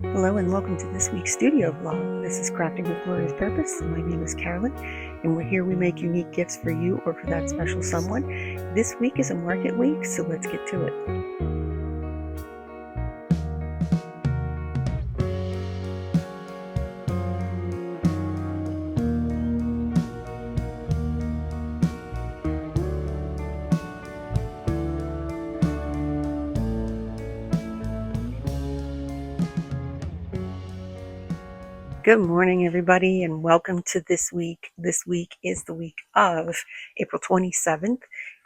Hello and welcome to this week's studio vlog. This is Crafting with Glorious Purpose. My name is Carolyn, and we're here we make unique gifts for you or for that special someone. This week is a market week, so let's get to it. Good morning, everybody, and welcome to this week. This week is the week of April 27th,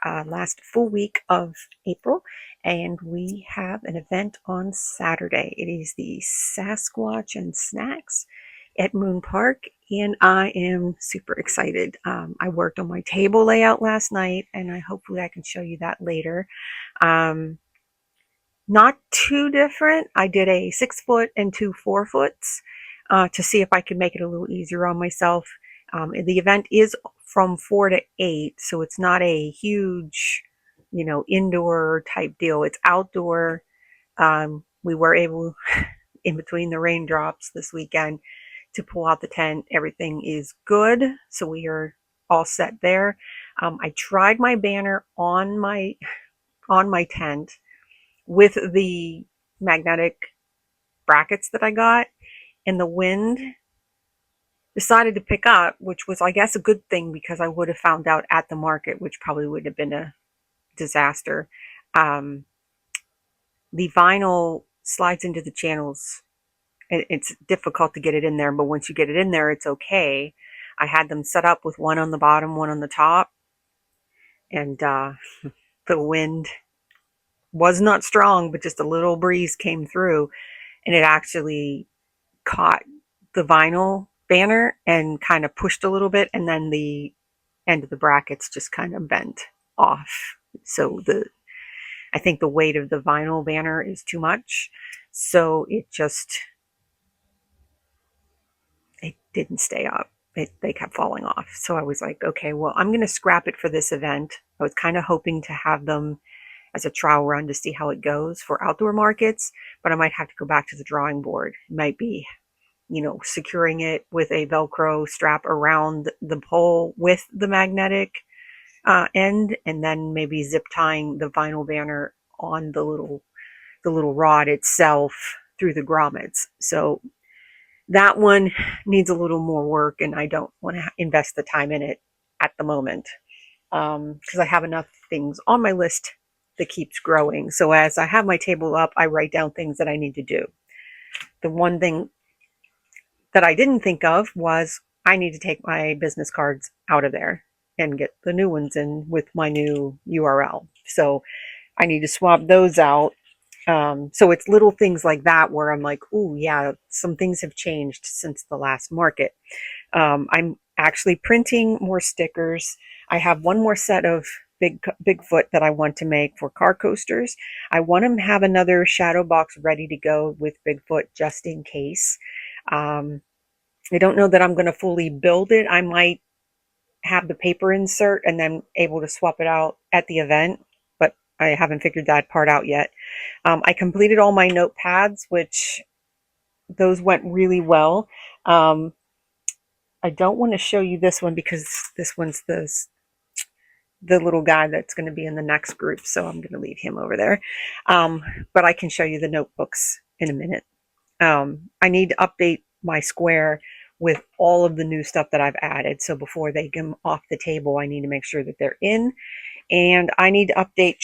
last full week of April, and we have an event on Saturday. It is the Sasquatch and Snacks at Moon Park, and I am super excited. I worked on my table layout last night, and hopefully I can show you that later. Not too different. I did a 6-foot and 2 4-foots to see if I could make it a little easier on myself. The event is from 4 to 8, so it's not a huge, indoor type deal. It's outdoor. We were able, in between the raindrops this weekend, to pull out the tent. Everything is good, so we are all set there. I tried my banner on my tent with the magnetic brackets that I got, and the wind decided to pick up, which was, I guess, a good thing because I would have found out at the market, which probably would have been a disaster. The vinyl slides into the channels. It's difficult to get it in there, but once you get it in there, it's okay. I had them set up with one on the bottom, one on the top, and the wind was not strong, but just a little breeze came through, and it actually caught the vinyl banner and kind of pushed a little bit, and then the end of the brackets just kind of bent off. So I think the weight of the vinyl banner is too much, so it didn't stay up. They kept falling off. So I was like, okay, well, I'm going to scrap it for this event. I was kind of hoping to have them as a trial run to see how it goes for outdoor markets, but I might have to go back to the drawing board. It might be, securing it with a Velcro strap around the pole with the magnetic end, and then maybe zip tying the vinyl banner on the little rod itself through the grommets. So that one needs a little more work, and I don't want to invest the time in it at the moment because I have enough things on my list that keeps growing. So as I have my table up, I write down things that I need to do. The one thing that I didn't think of was I need to take my business cards out of there and get the new ones in with my new URL. So I need to swap those out. So it's little things like that where I'm like, oh yeah, some things have changed since the last market. I'm actually printing more stickers. I have one more set of Bigfoot that I want to make for car coasters. I want to have another shadow box ready to go with Bigfoot just in case. I don't know that I'm going to fully build it. I might have the paper insert and then able to swap it out at the event, but I haven't figured that part out yet. I completed all my notepads, which those went really well. I don't want to show you this one because this one's the little guy that's going to be in the next group, so I'm going to leave him over there. But I can show you the notebooks in a minute. I need to update my square with all of the new stuff that I've added. So before they come off the table, I need to make sure that they're in. And I need to update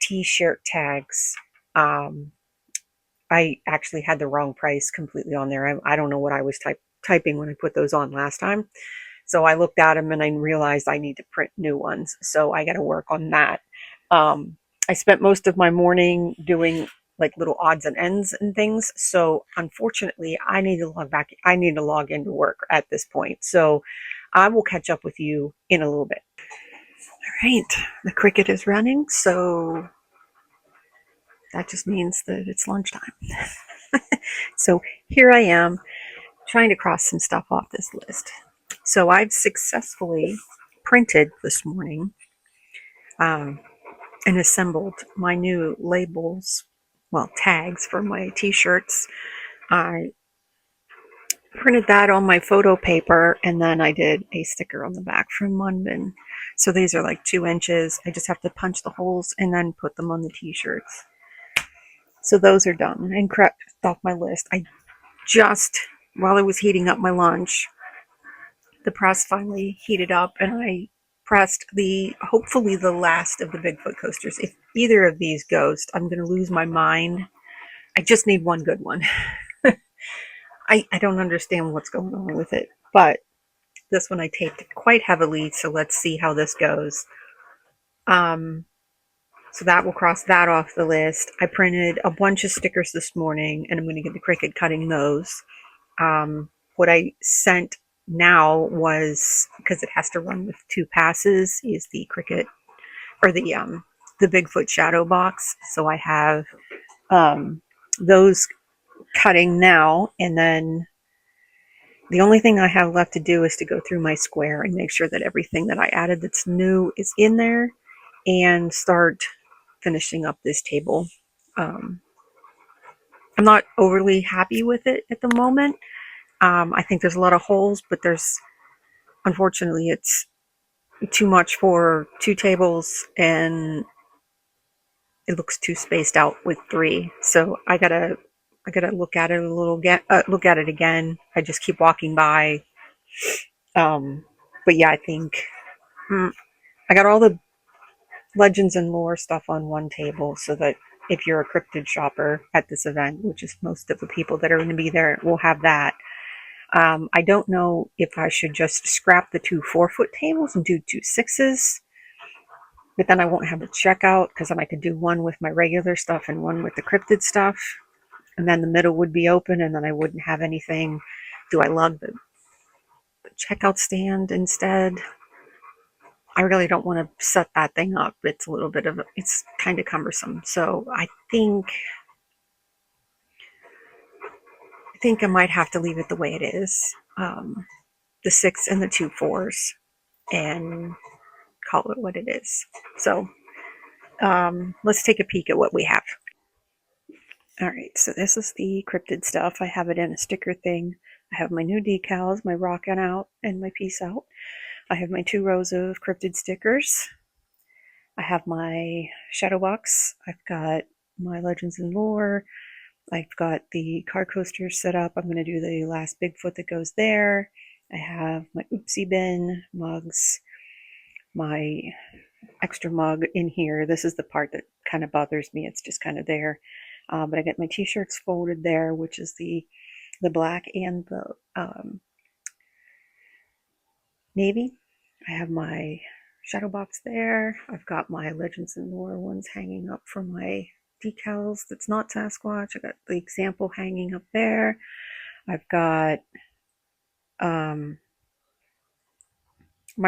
t-shirt tags. I actually had the wrong price completely on there. I don't know what I was typing when I put those on last time. So I looked at them and I realized I need to print new ones. So I got to work on that. I spent most of my morning doing like little odds and ends and things. So unfortunately, I need to log back. I need to log into work at this point. So I will catch up with you in a little bit. All right, the Cricut is running. So that just means that it's lunchtime. So here I am trying to cross some stuff off this list. So I've successfully printed this morning and assembled my new labels, well, tags for my t-shirts. I printed that on my photo paper, and then I did a sticker on the back from Munbin. So these are like 2 inches. I just have to punch the holes and then put them on the t-shirts. So those are done and crept off my list. I just, while I was heating up my lunch, the press finally heated up and I pressed hopefully the last of the Bigfoot coasters. If either of these goes, I'm going to lose my mind. I just need one good one. I don't understand what's going on with it, but this one I taped quite heavily, so let's see how this goes. Um, so that will cross that off the list. I printed a bunch of stickers this morning, and I'm going to get the Cricut cutting those. What I sent now was, because it has to run with 2 passes, is the Cricut or the Bigfoot shadow box. So I have those cutting now, and then the only thing I have left to do is to go through my square and make sure that everything that I added that's new is in there and start finishing up this table. Um, I'm not overly happy with it at the moment. I think there's a lot of holes, but unfortunately, it's too much for 2 tables and it looks too spaced out with 3. So I gotta look at it a little, look at it again. I just keep walking by. But yeah, I think I got all the legends and lore stuff on one table so that if you're a cryptid shopper at this event, which is most of the people that are going to be there, will have that. I don't know if I should just scrap the 2 4-foot tables and do 2 6s, but then I won't have a checkout because then I could do one with my regular stuff and one with the cryptid stuff, and then the middle would be open, and then I wouldn't have anything. Do I lug the checkout stand instead? I really don't want to set that thing up. It's a little bit of it's kind of cumbersome. So I think I might have to leave it the way it is. The 6 and the 2 4s, and call it what it is. So let's take a peek at what we have. All right, so this is the cryptid stuff. I have it in a sticker thing. I have my new decals, my rockin' out and my peace out. I have my 2 rows of cryptid stickers. I have my shadow box. I've got my legends and lore. I've got the car coaster set up. I'm going to do the last Bigfoot that goes there. I have my oopsie bin mugs, my extra mug in here. This is the part that kind of bothers me. It's just kind of there. But I got my t-shirts folded there, which is the black and the navy. I have my shadow box there. I've got my legends and lore ones hanging up for my decals that's not Sasquatch. I got the example hanging up there. I've got my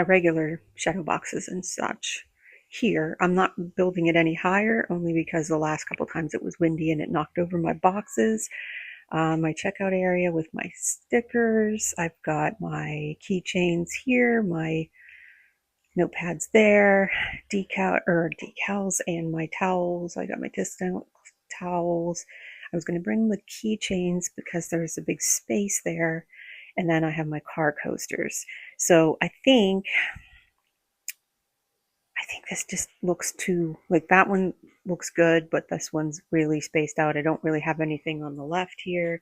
regular shadow boxes and such here. I'm not building it any higher, only because the last couple times it was windy and it knocked over my boxes. My checkout area with my stickers. I've got my keychains here, my notepads there, decals, and my towels. I got my discount towels. I was going to bring the keychains because there's a big space there, and then I have my car coasters. So I think this just looks too, like, that one looks good, but this one's really spaced out. I don't really have anything on the left here,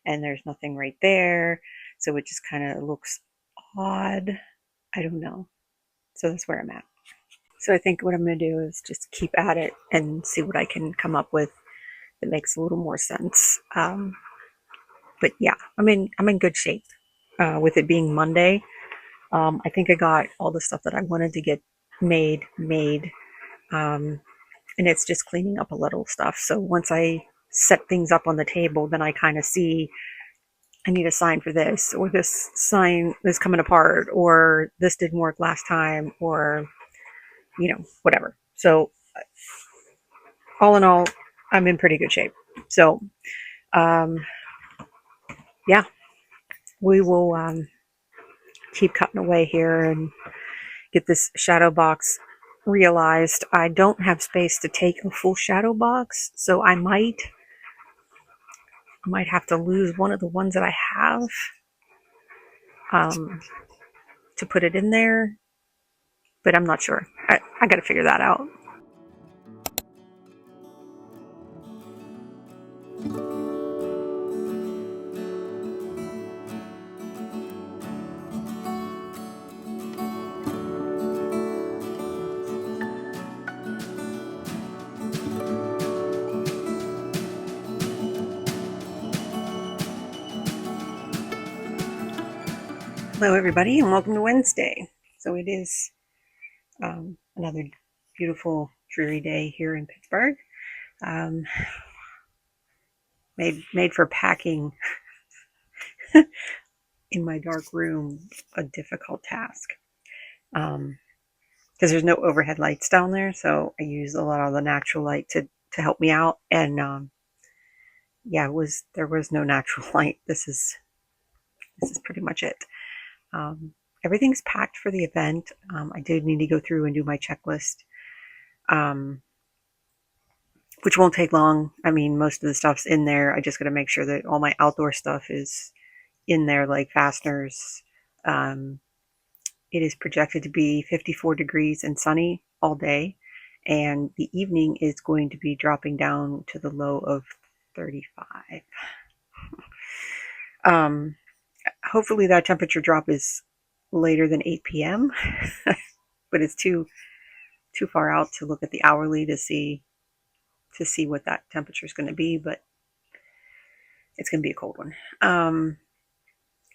and there's nothing right there, so it just kind of looks odd. I don't know. So that's where I'm at. So I think what I'm going to do is just keep at it and see what I can come up with that makes a little more sense. But yeah, I'm in good shape with it being Monday. I think I got all the stuff that I wanted to get made, and it's just cleaning up a little stuff. So once I set things up on the table, then I kind of see I need a sign for this, or this sign is coming apart, or this didn't work last time, or whatever. So all in all, I'm in pretty good shape. So um, yeah, we will keep cutting away here and get this shadow box realized. I don't have space to take a full shadow box, so I might I might have to lose one of the ones that I have to put it in there, but I'm not sure. I got to figure that out. Hello, everybody, and welcome to Wednesday. So it is another beautiful, dreary day here in Pittsburgh. Um, made for packing in my dark room a difficult task because there's no overhead lights down there, so I use a lot of the natural light to help me out. And yeah, there was no natural light. This is pretty much it. Um, Everything's packed for the event. I did need to go through and do my checklist, um, which won't take long. I mean, most of the stuff's in there. I just got to make sure that all my outdoor stuff is in there, like fasteners. Um, it is projected to be 54 degrees and sunny all day, and the evening is going to be dropping down to the low of 35. Um, Hopefully that temperature drop is later than 8 p.m., but it's too far out to look at the hourly to see what that temperature is going to be. But it's going to be a cold one. And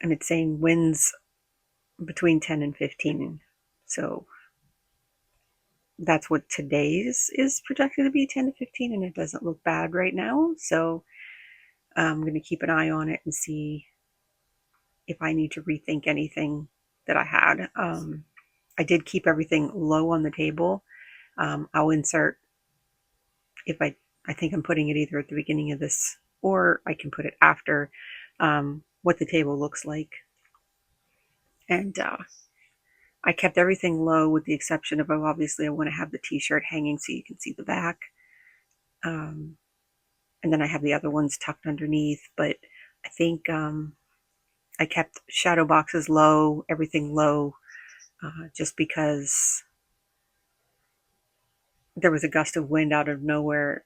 it's saying winds between 10 and 15. So that's what today's is projected to be, 10 to 15, and it doesn't look bad right now. So I'm going to keep an eye on it and see if I need to rethink anything that I had. I did keep everything low on the table. I'll insert, if I think I'm putting it either at the beginning of this or I can put it after, what the table looks like. And I kept everything low with the exception of, obviously I want to have the t-shirt hanging so you can see the back. And then I have the other ones tucked underneath, but I think I kept shadow boxes low, everything low, just because there was a gust of wind out of nowhere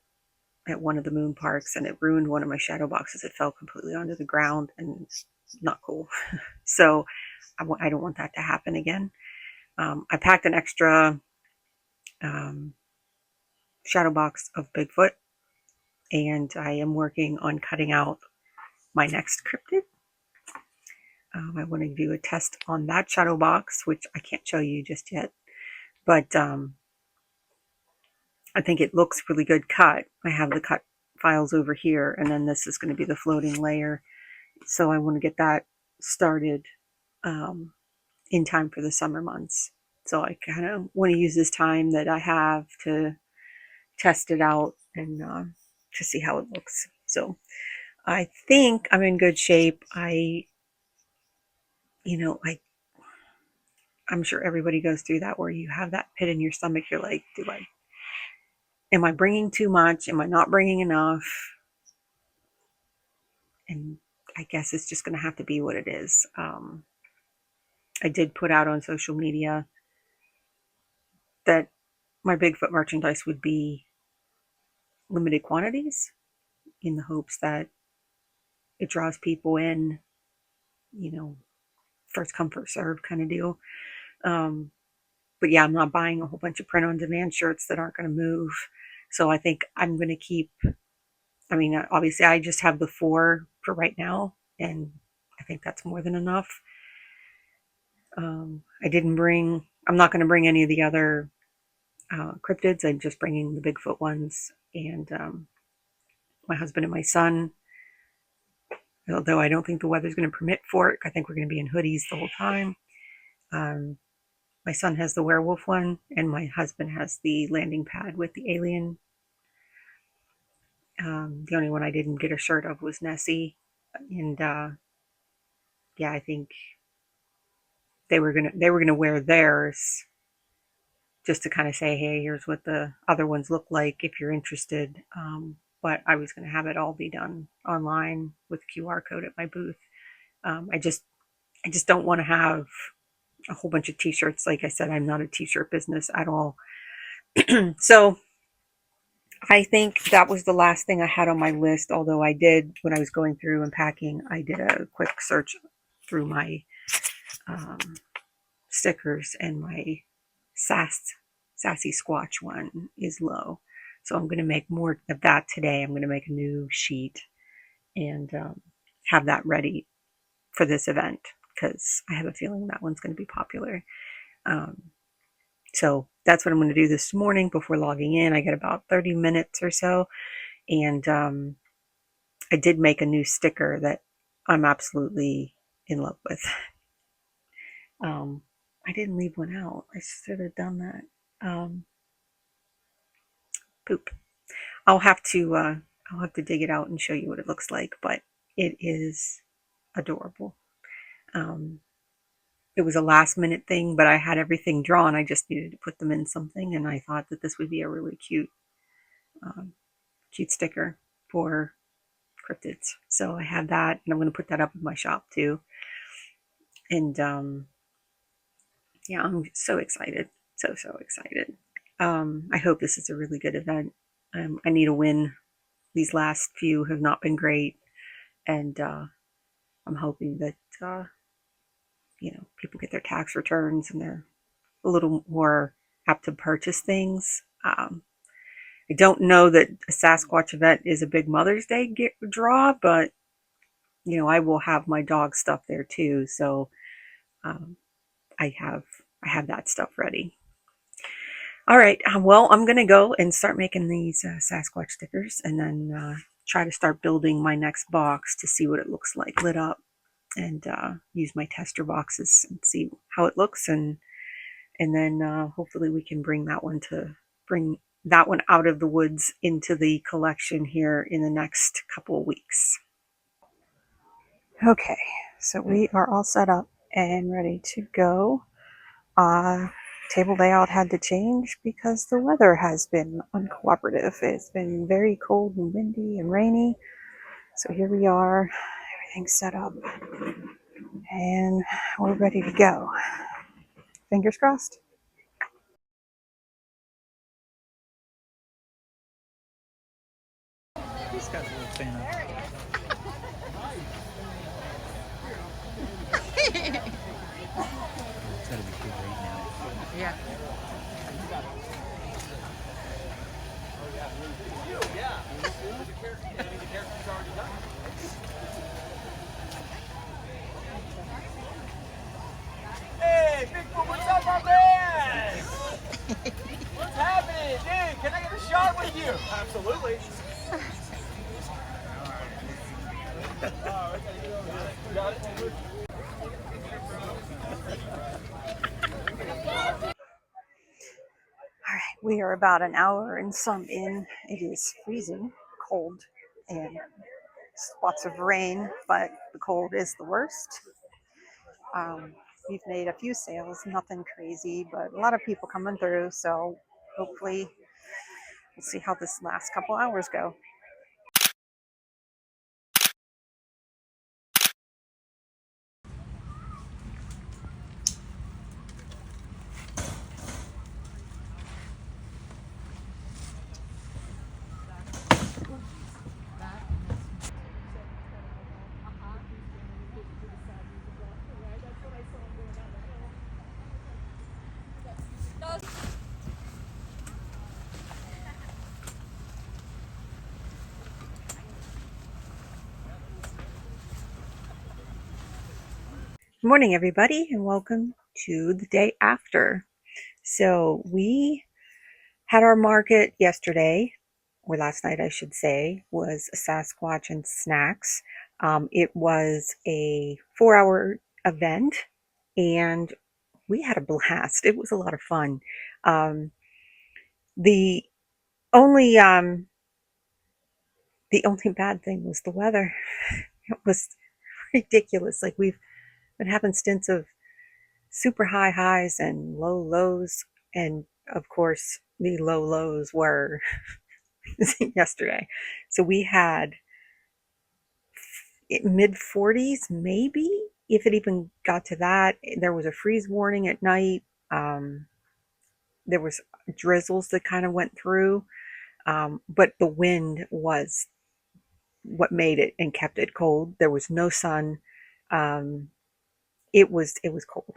at one of the moon parks and it ruined one of my shadow boxes. It fell completely onto the ground and not cool. So I don't want that to happen again. I packed an extra shadow box of Bigfoot, and I am working on cutting out my next cryptid. I want to do a test on that shadow box, which I can't show you just yet, but I think it looks really good cut. I have the cut files over here, and then this is going to be the floating layer. So I want to get that started in time for the summer months. So I kind of want to use this time that I have to test it out and to see how it looks. So I think I'm in good shape. I'm sure everybody goes through that where you have that pit in your stomach. You're like, am I bringing too much? Am I not bringing enough? And I guess it's just going to have to be what it is. I did put out on social media that my Bigfoot merchandise would be limited quantities in the hopes that it draws people in, you know, first come, first serve kind of deal. But yeah, I'm not buying a whole bunch of print on demand shirts that aren't going to move. So I think I'm going to keep, I mean, obviously I just have the 4 for right now, and I think that's more than enough. I'm not going to bring any of the other cryptids. I'm just bringing the Bigfoot ones, and my husband and my son, although I don't think the weather's going to permit for it. I think we're going to be in hoodies the whole time. My son has the werewolf one, and my husband has the landing pad with the alien. The only one I didn't get a shirt of was Nessie, and yeah, I think they were gonna wear theirs just to kind of say, hey, here's what the other ones look like if you're interested. but I was going to have it all be done online with QR code at my booth. I just don't want to have a whole bunch of t-shirts. Like I said, I'm not a t-shirt business at all. So I think that was the last thing I had on my list. Although I did, when I was going through and packing, I did a quick search through my um, stickers, and my sassy squatch one is low. So I'm going to make more of that today. I'm going to make a new sheet and have that ready for this event because I have a feeling that one's going to be popular. Um, so that's what I'm going to do this morning before logging in. I get about 30 minutes or so. And I did make a new sticker that I'm absolutely in love with. Um, I didn't leave one out. I should have done that. Poop. I'll have to dig it out and show you what it looks like, but it is adorable. Um, it was a last minute thing, but I had everything drawn. I just needed to put them in something, and I thought that this would be a really um, cute sticker for cryptids. So I have that, and I'm going to put that up in my shop too. And yeah, I'm so excited, so excited. I hope this is a really good event. I need a win. These last few have not been great, and I'm hoping that people get their tax returns and they're a little more apt to purchase things. I don't know that a Sasquatch event is a big Mother's Day draw, but I will have my dog stuff there too, so um, I have that stuff ready. All right, well, I'm gonna go and start making these Sasquatch stickers, and then try to start building my next box to see what it looks like lit up, and use my tester boxes and see how it looks, and then hopefully we can bring that one out of the woods into the collection here in the next couple of weeks. Okay, so we are all set up and ready to go. Table layout had to change because the weather has been uncooperative. It's been very cold and windy and rainy. So here we are, everything's set up, and we're ready to go. Fingers crossed. This guy's a little fan of. It's gotta be cool right now. Yeah. Hey, Bigfoot, what's up, my man? What's happening? Dude, can I get a shot with you? Absolutely. Got it? All right, we are about an hour and some in. It is freezing cold and spots of rain, but the cold is the worst. We've made a few sales, nothing crazy, but a lot of people coming through. So hopefully we'll see how this last couple hours go. Good morning, everybody, and welcome to the day after. So we had our market yesterday, or last night, I should say, was Sasquatch and snacks. It was a 4-hour event, and we had a blast. It was a lot of fun. Um, the only the only bad thing was the weather. It was ridiculous. Like, we've been having stints of super high highs and low lows, and of course the low lows were yesterday. So we had mid 40s, maybe, if it even got to that. There was a freeze warning at night. Um, there was drizzles that kind of went through, but the wind was what made it and kept it cold. There was no sun. Um, it was cold.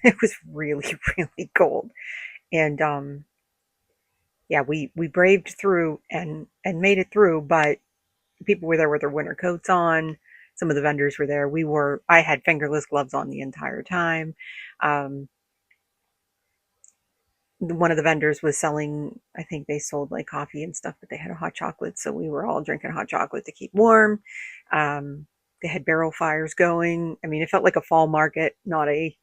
It was really really cold, and yeah, we braved through and made it through. But people were there with their winter coats on. Some of the vendors were there. I had fingerless gloves on the entire time. Um, one of the vendors was selling, I think they sold like coffee and stuff, but they had a hot chocolate. So we were all drinking hot chocolate to keep warm. Um, they had barrel fires going. I mean, it felt like a fall market, not a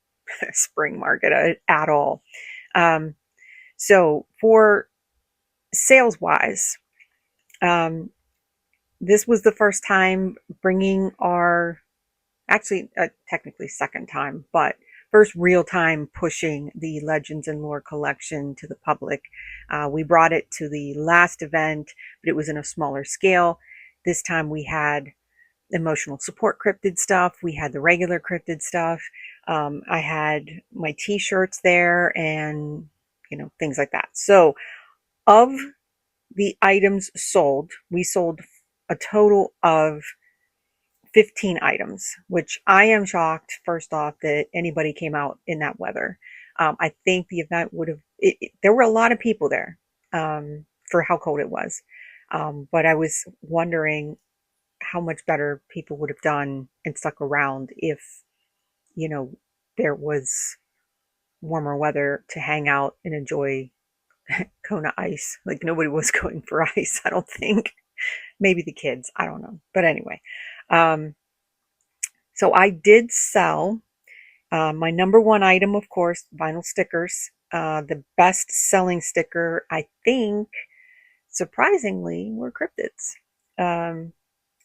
spring market at all. Um, so for sales wise, um, this was the first time bringing our, actually, technically second time, but first real time pushing the Legends and Lore collection to the public. We brought it to the last event, but it was in a smaller scale. This time we had emotional support cryptid stuff. We had the regular cryptid stuff. I had my t-shirts there and, things like that. So of the items sold, we sold a total of 15 items, which I am shocked, first off, that anybody came out in that weather. I think the event would have, there were a lot of people there for how cold it was. But I was wondering how much better people would have done and stuck around if, you know, there was warmer weather to hang out and enjoy Kona ice. Like nobody was going for ice, I don't think. Maybe the kids, I don't know. But anyway, um, so I did sell my number one item, of course, vinyl stickers. The best selling sticker, I think, surprisingly, were cryptids. Um,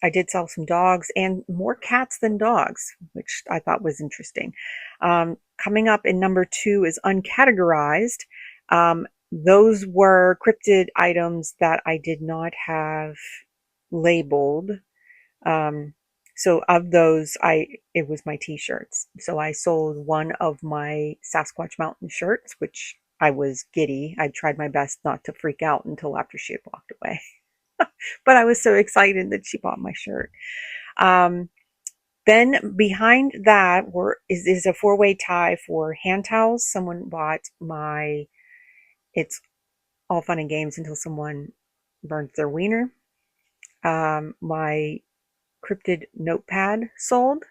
I did sell some dogs and more cats than dogs, which I thought was interesting. Coming up in number two is uncategorized. Those were cryptid items that I did not have labeled. Um, so of those, it was my t-shirts. So I sold one of my Sasquatch Mountain shirts, which I was giddy. I tried my best not to freak out until after she had walked away. But I was so excited that she bought my shirt. Um, then behind that is a four-way tie for hand towels. Someone bought my It's All Fun and Games Until Someone Burns Their Wiener. My cryptid notepad sold.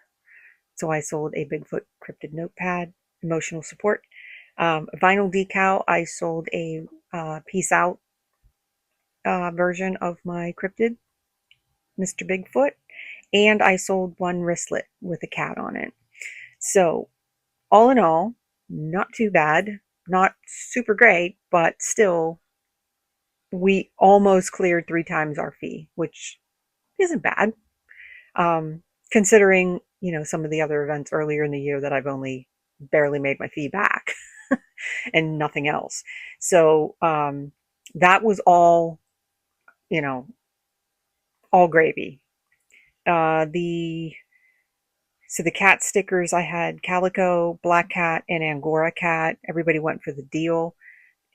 So I sold a Bigfoot cryptid notepad, emotional support. Vinyl decal, I sold a Peace Out version of my cryptid, Mr. Bigfoot. And I sold one wristlet with a cat on it. So all in all, not too bad. Not super great, but still, we almost cleared 3 times our fee, which isn't bad. Considering, some of the other events earlier in the year that I've only barely made my fee back and nothing else. So, that was all, you know, all gravy. The So the cat stickers, I had Calico, Black Cat, and Angora Cat. Everybody went for the deal.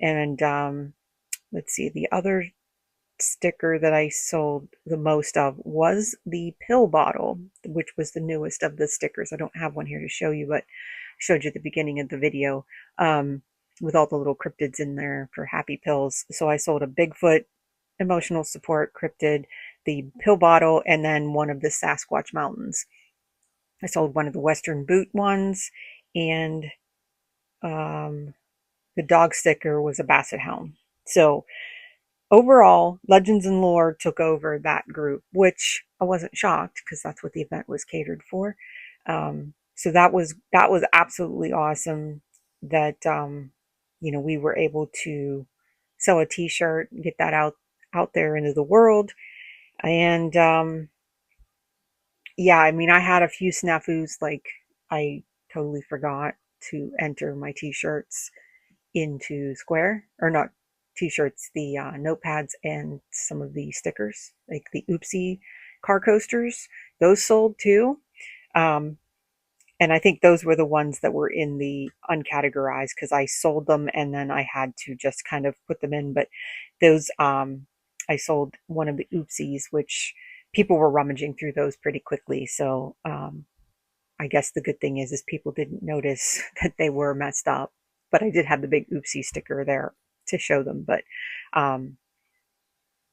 And let's see, the other sticker that I sold the most of was the pill bottle, which was the newest of the stickers. I don't have one here to show you, but I showed you at the beginning of the video with all the little cryptids in there for happy pills. So I sold a Bigfoot emotional support cryptid, the pill bottle, and then one of the Sasquatch Mountains. I sold one of the Western Boot ones, and um, the dog sticker was a Basset Hound. So overall, Legends and Lore took over that group, which I wasn't shocked because that's what the event was catered for. So that was absolutely awesome that we were able to sell a T-shirt, get that out there into the world, and yeah, I mean, I had a few snafus, like I totally forgot to enter my T-shirts into Square, or not t-shirts, the notepads, and some of the stickers, like the Oopsie car coasters. Those sold too. Um, and I think those were the ones that were in the uncategorized because I sold them and then I had to just kind of put them in. But those, I sold one of the Oopsies, which people were rummaging through those pretty quickly. So I guess the good thing is people didn't notice that they were messed up. But I did have the big Oopsie sticker there to show them. But um,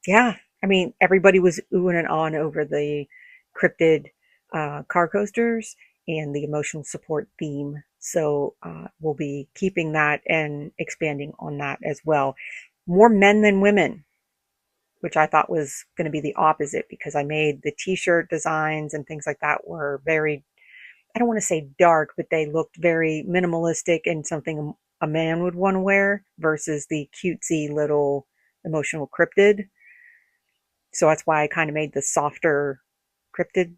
yeah, I mean, everybody was oohing and on over the cryptid car coasters and the emotional support theme. So we'll be keeping that and expanding on that as well. More men than women, which I thought was going to be the opposite because I made the t-shirt designs and things like that were very, I don't want to say dark, but they looked very minimalistic and something a man would want to wear versus the cutesy little emotional cryptid. So that's why I kind of made the softer cryptid,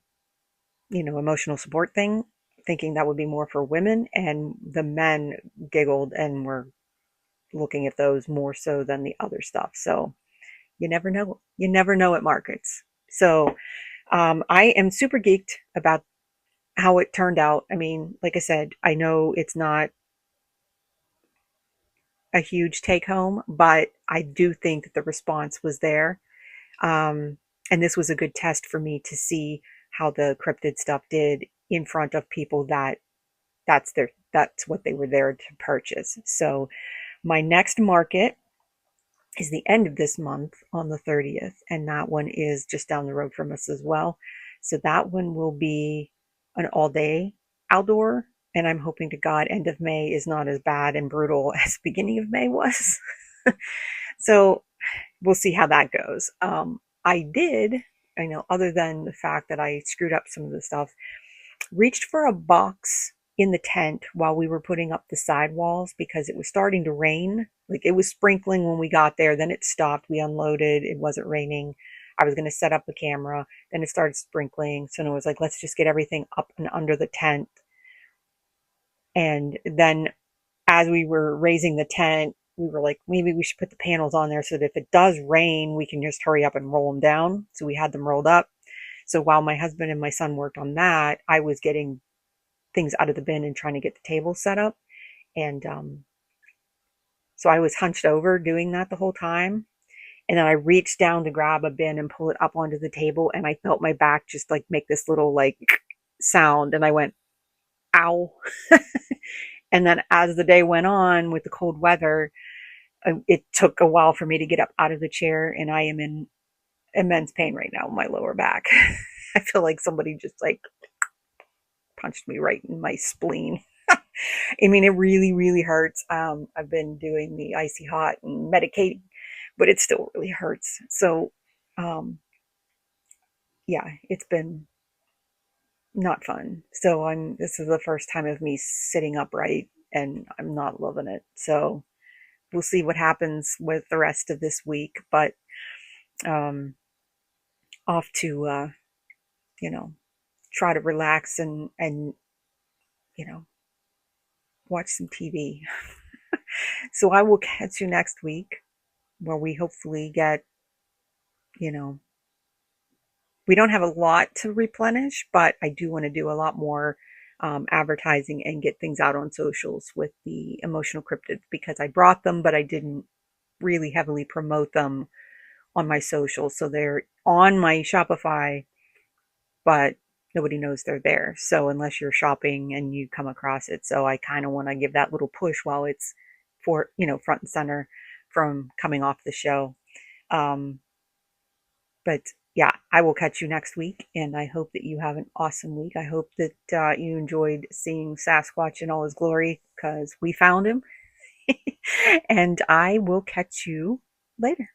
emotional support thing, thinking that would be more for women. And the men giggled and were looking at those more so than the other stuff. So you never know. You never know at markets. So I am super geeked about how it turned out. I mean, like I said, I know it's not a huge take home, but I do think that the response was there. Um, and this was a good test for me to see how the cryptid stuff did in front of people that's what they were there to purchase. So my next market is the end of this month on the 30th, and that one is just down the road from us as well. So that one will be an all day outdoor, and I'm hoping to God end of May is not as bad and brutal as beginning of May was. So we'll see how that goes. I did, other than the fact that I screwed up some of the stuff, reached for a box in the tent while we were putting up the sidewalls because it was starting to rain. Like it was sprinkling when we got there, then it stopped. We unloaded, it wasn't raining. I was going to set up the camera, then it started sprinkling. So it was like, let's just get everything up and under the tent. And then as we were raising the tent, we were like, maybe we should put the panels on there so that if it does rain, we can just hurry up and roll them down. So we had them rolled up. So while my husband and my son worked on that, I was getting things out of the bin and trying to get the table set up. And so I was hunched over doing that the whole time. And then I reached down to grab a bin and pull it up onto the table. And I felt my back just like make this little like sound. And I went, ow. And then as the day went on with the cold weather, it took a while for me to get up out of the chair. And I am in immense pain right now in my lower back. I feel like somebody just like punched me right in my spleen. I mean, it really, really hurts. I've been doing the icy hot and medicating, but it still really hurts. So, um, yeah, it's been not fun. So this is the first time of me sitting upright and I'm not loving it. So we'll see what happens with the rest of this week, but, um, off to, you know, try to relax and, you know, watch some TV. So I will catch you next week where we hopefully get, you know, we don't have a lot to replenish, but I do want to do a lot more advertising and get things out on socials with the emotional cryptids because I brought them, but I didn't really heavily promote them on my socials. So they're on my Shopify, but nobody knows they're there. So unless you're shopping and you come across it. So I kind of want to give that little push while it's front and center from coming off the show. Um, but yeah, I will catch you next week, and I hope that you have an awesome week. I hope that you enjoyed seeing Sasquatch in all his glory because we found him. And I will catch you later.